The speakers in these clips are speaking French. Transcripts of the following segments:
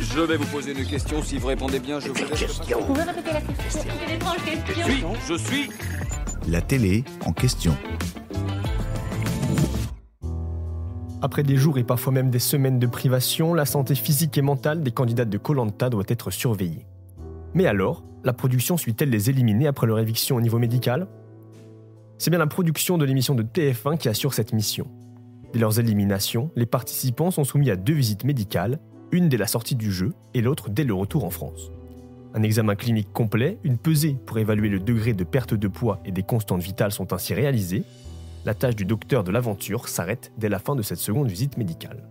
Je vais vous poser une question. Si vous répondez bien, je vous laisse. Vous pouvez répéter la question? Quelle étrange question. Je suis. La télé en question. Après des jours et parfois même des semaines de privation, la santé physique et mentale des candidats de Koh-Lanta doit être surveillée. Mais alors, la production suit-elle les éliminés après leur éviction au niveau médical ? C'est bien la production de l'émission de TF1 qui assure cette mission. Dès leurs éliminations, les participants sont soumis à 2 visites médicales, une dès la sortie du jeu et l'autre dès le retour en France. Un examen clinique complet, une pesée pour évaluer le degré de perte de poids et des constantes vitales sont ainsi réalisées. La tâche du docteur de l'aventure s'arrête dès la fin de cette seconde visite médicale.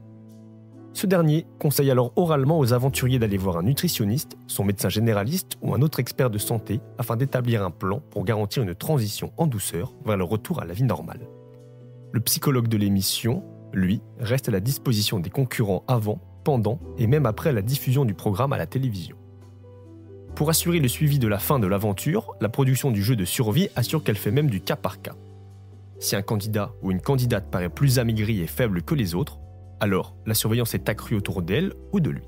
Ce dernier conseille alors oralement aux aventuriers d'aller voir un nutritionniste, son médecin généraliste ou un autre expert de santé afin d'établir un plan pour garantir une transition en douceur vers le retour à la vie normale. Le psychologue de l'émission, lui, reste à la disposition des concurrents avant, pendant et même après la diffusion du programme à la télévision. Pour assurer le suivi de la fin de l'aventure, la production du jeu de survie assure qu'elle fait même du cas par cas. Si un candidat ou une candidate paraît plus amaigri et faible que les autres, alors la surveillance est accrue autour d'elle ou de lui.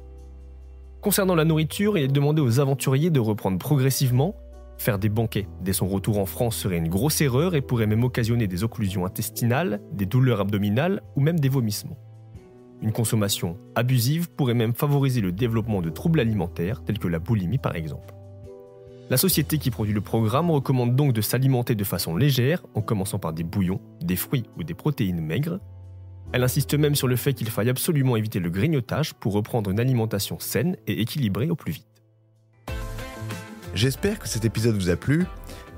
Concernant la nourriture, il est demandé aux aventuriers de reprendre progressivement. Faire des banquets dès son retour en France serait une grosse erreur et pourrait même occasionner des occlusions intestinales, des douleurs abdominales ou même des vomissements. Une consommation abusive pourrait même favoriser le développement de troubles alimentaires tels que la boulimie par exemple. La société qui produit le programme recommande donc de s'alimenter de façon légère, en commençant par des bouillons, des fruits ou des protéines maigres. Elle insiste même sur le fait qu'il faille absolument éviter le grignotage pour reprendre une alimentation saine et équilibrée au plus vite. J'espère que cet épisode vous a plu.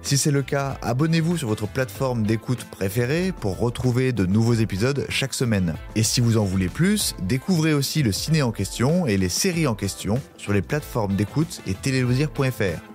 Si c'est le cas, abonnez-vous sur votre plateforme d'écoute préférée pour retrouver de nouveaux épisodes chaque semaine. Et si vous en voulez plus, découvrez aussi le ciné en question et les séries en question sur les plateformes d'écoute et téléloisirs.fr.